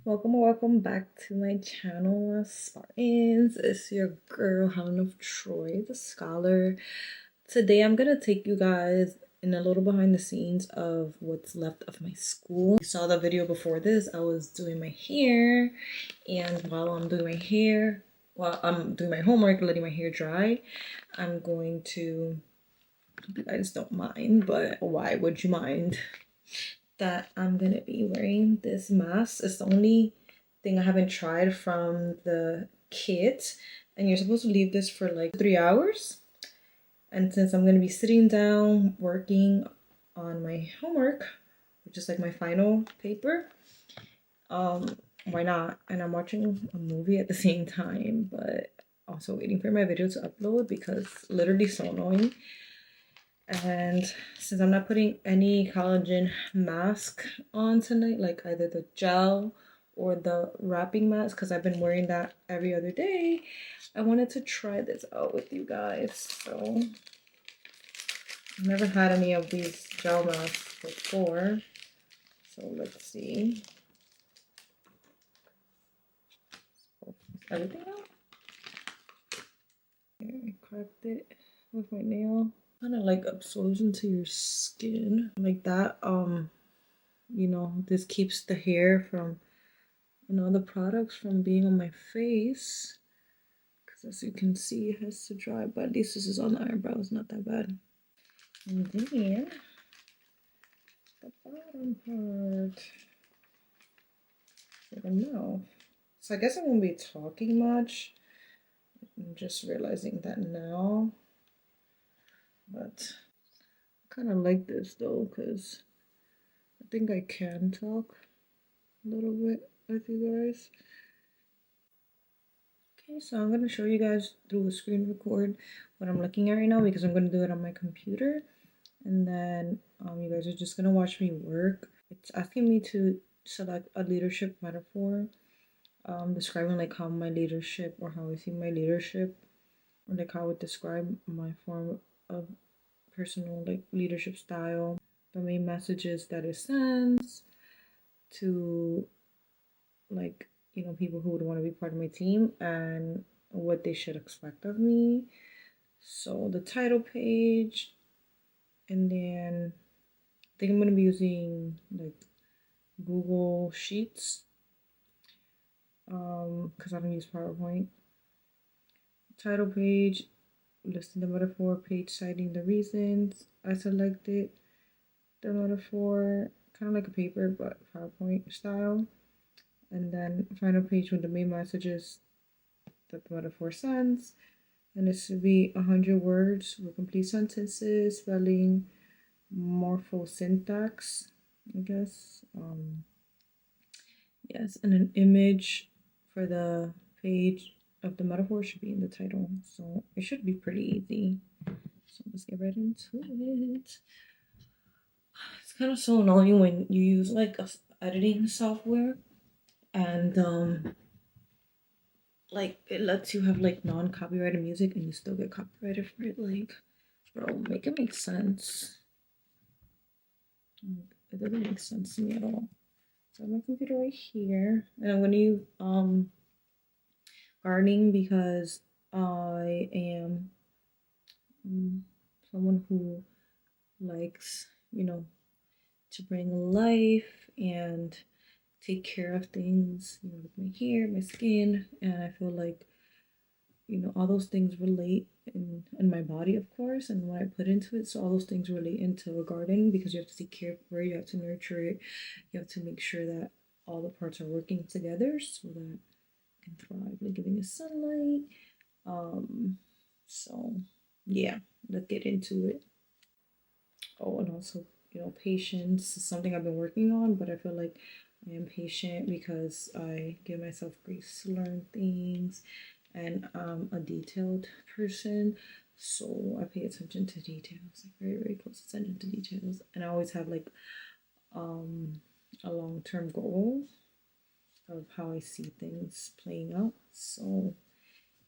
Welcome or welcome back to my channel, Spartans. It's your girl, Helen of Troy, the scholar. Today I'm gonna take you guys in a little behind the scenes of what's left of my school. You saw the video before this. I was doing my hair, and while I'm doing my hair, while I'm doing my homework, letting my hair dry, I'm going to, hope you guys don't mind, but why would you mind, that I'm gonna be wearing this mask. It's the only thing I haven't tried from the kit, and you're supposed to leave this for like 3 hours. And since I'm gonna be sitting down working on my homework, which is like my final paper, why not? And I'm watching a movie at the same time, but also waiting for my video to upload because it's literally so annoying. And since I'm not putting any collagen mask on tonight, like either the gel or the wrapping mask, because I've been wearing that every other day, I wanted to try this out with you guys. So I've never had any of these gel masks before, so let's see. Everything out? Here, I cracked it with my nail. Kind of like absorbs into your skin like that. You know, this keeps the hair from and all the products from being on my face, because as you can see it has to dry, but at least this is on the eyebrows, not that bad. And then the bottom part for the mouth. So I guess I won't be talking much. I'm just realizing that now. But I kind of like this though, because I think I can talk a little bit with you guys. Okay, so I'm going to show you guys through a screen record what I'm looking at right now, because I'm going to do it on my computer. And then you guys are just going to watch me work. It's asking me to select a leadership metaphor, describing like how my leadership, or how I see my leadership, or like how I would describe my form of personal like leadership style, the main messages that it sends to, like, you know, people who would want to be part of my team, and what they should expect of me. So the title page, and then I think I'm going to be using like Google Sheets, because I don't use PowerPoint. Title page, listing the metaphor, page citing the reasons I selected the metaphor, kind of like a paper but PowerPoint style. And then final page with the main messages that the metaphor sends. And it should be 100 words with complete sentences, spelling, morphosyntax, I guess. Yes, and an image for the page of the metaphor should be in the title. So it should be pretty easy. So let's get right into it. It's kind of so annoying when you use like a editing software, and like it lets you have like non-copyrighted music and you still get copyrighted for it. Like, bro, make it make sense. It doesn't make sense to me at all. So I have my computer right here, and I'm gonna use gardening, because I am someone who likes, you know, to bring life and take care of things, you know, with my hair, my skin, and I feel like, you know, all those things relate in my body, of course, and what I put into it. So all those things relate into a garden, because you have to take care for it, you have to nurture it, you have to make sure that all the parts are working together so that it can thrive, like giving it sunlight. So yeah, let's get into it. Oh, and also, you know, patience is something I've been working on, but I feel like I am patient because I give myself grace to learn things, and I'm a detailed person, so I pay attention to details, like very, very close attention to details, and I always have like a long-term goal of how I see things playing out. So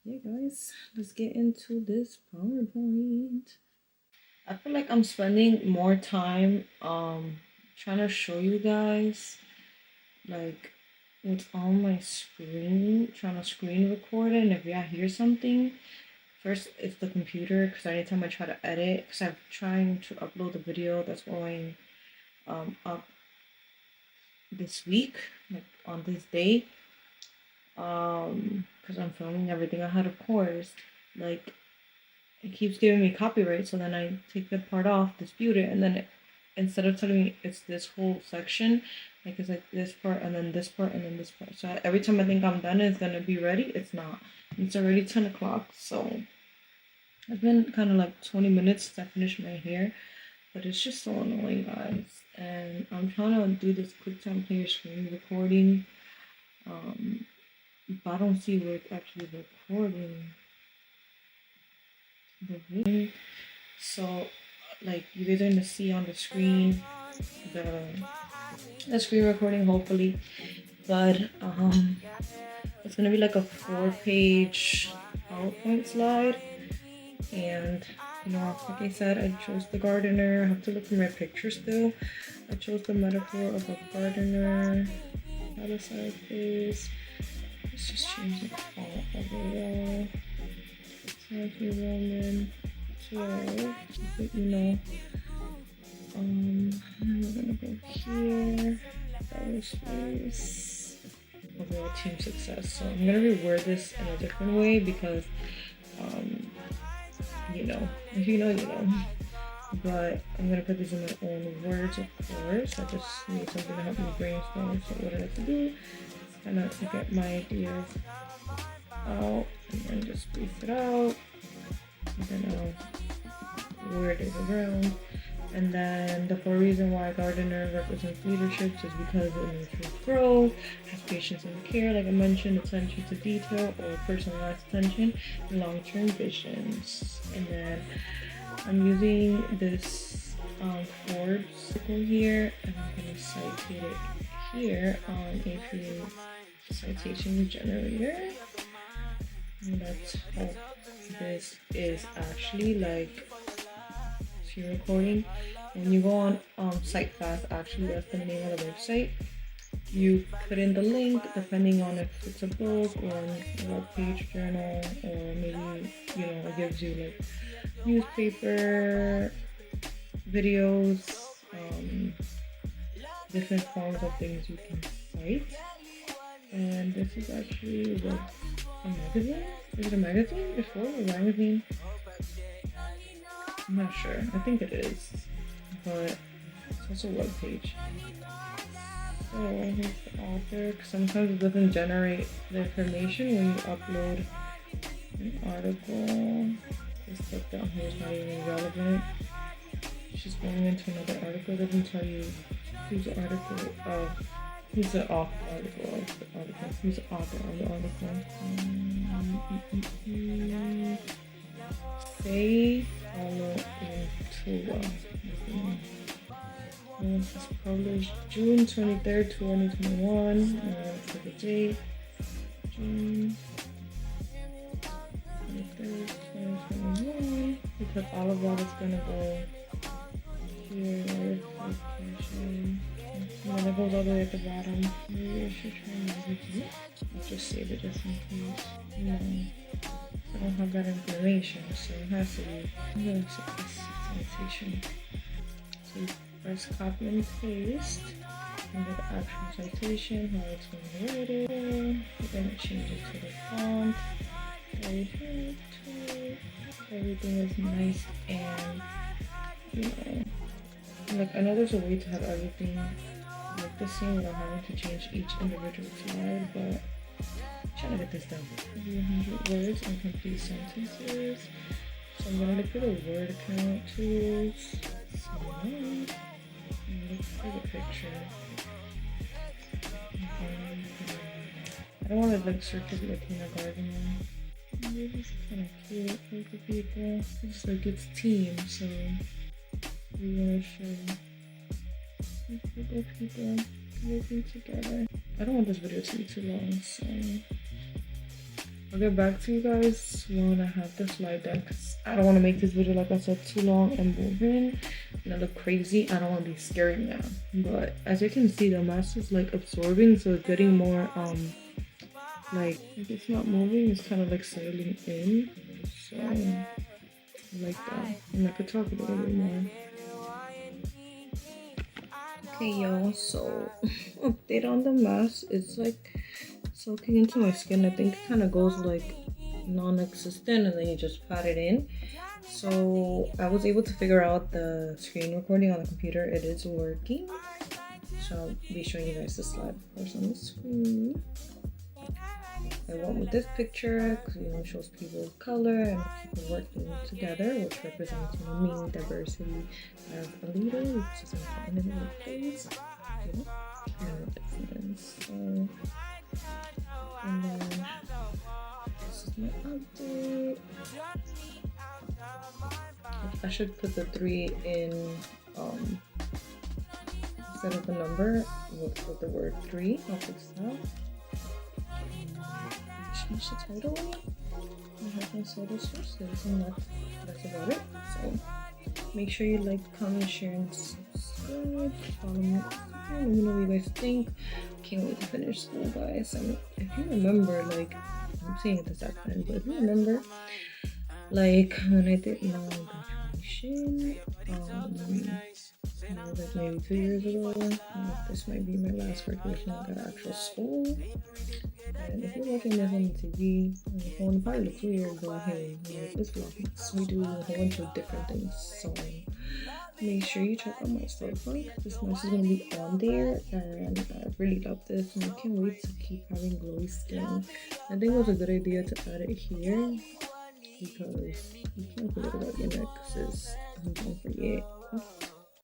yeah, guys, let's get into this PowerPoint. I feel like I'm spending more time trying to show you guys like what's on my screen, trying to screen record it, and if y'all hear something, first it's the computer, because anytime I try to edit, because I'm trying to upload the video that's going up this week, like on this day, because I'm filming everything ahead, of course, like it keeps giving me copyright, so then I take the part off, dispute it, and then instead of telling me it's this whole section, like it's like this part and then this part and then this part. So every time I think I'm done, it's gonna be ready. It's not. It's already 10 o'clock, so it's been kind of like 20 minutes since I finished my hair, but it's just so annoying, guys. And I'm trying to do this QuickTime Player screen recording, but I don't see where it's actually recording the video. So like you guys are gonna see on the screen the screen recording, hopefully, but it's gonna be like a 4-page PowerPoint slide. And you know, like I said, I chose the gardener. I have to look through my picture still. I chose the metaphor of a gardener. Other side face. Let's just change the font overall. Thank you, Roman 12. But you know, we're gonna go here. Other space. Overall team success. So I'm gonna reword this in a different way because you know, if you know, you know. But I'm gonna put these in my own words, of course. I just need something to help me brainstorm. So what I have to do is kind of get my ideas out and then just space it out. And then I'll word it around. And then the 4 reason why gardener represents leadership is because it nurtures growth, has patience and care, like I mentioned, attention to detail or personalized attention, and long-term visions. And then I'm using this Forbes article here, and I'm going to citate it here on a citation generator. And let's hope this is actually like recording. And you go on SiteFast, actually that's the name of the website. You put in the link depending on if it's a book or a web page journal, or maybe, you know, it gives you like newspaper, videos, different forms of things you can cite. And this is actually a magazine? Is it a magazine before? A magazine? I'm not sure. I think it is, but it's also a web page. So here's the author. Sometimes it doesn't generate the information when you upload an article. This stuff down here is not even relevant. She's going into another article. It doesn't tell you who's the article of, who's the author article of the article. Who's the author of the article? Say follow in Tua. This is published June 23rd, 2021. For the date, June 23rd, 2021. Because all of that is gonna go here. And then it goes all the way at the bottom. Maybe I should try magazine. I'll just save it just in case. No. I don't have that information, so it has to be. I'm gonna set this citation. So you first copy and paste under the actual citation, how it's going to write it. We're gonna change it to the font. Everything is nice and, you know, like I know there's a way to have everything look the same without having to change each individual slide, but I'm trying to get this done. 100 words and complete sentences. So I'm gonna look for the word count tools. So I'm gonna look for the picture. I don't want to like circle like in a garden. This is kind of cute for the people. It's like it's team, so we want to show the people working together. I don't want this video to be too long, so I'll get back to you guys when I have the slide done, because I don't want to make this video, like I said, too long and boring and I look crazy. I don't want to be scary now. But as you can see, the mask is like absorbing, so it's getting more like it's not moving, it's kind of like settling in. So I like that. And I could talk a little bit more. Okay, y'all, so update on the mask. It's like soaking into my skin. I think it kind of goes like non-existent and then you just pat it in. So I was able to figure out the screen recording on the computer. It is working, so I'll be showing you guys the slide first on the screen. I went with this picture because it shows people of color and people working together, which represents me, diversity as a leader, which is important in the workplace. And difference. And then this is my update. I should put the 3 in instead of the number with the word 3. I'll fix that. Change the title. I have my soda sources, and that's about it. So make sure you like, comment, share, and subscribe. Follow me on Instagram. Let me know what you guys think. Can't wait to finish school, guys. And if you remember, like, I'm saying it this accent, but if you remember, like when I did my graduation, like maybe 2 years ago, this might be my last graduation at actual school. And if you're watching this on the TV, on the phone, probably looks weird, but hey, it's Vlogmas. We do a whole bunch of different things, so make sure you check out my storefront. This mask is going to be on there, and I really love this, and I can't wait to keep having glowy skin. I think it was a good idea to add it here, because you can't forget about your neck, because don't forget.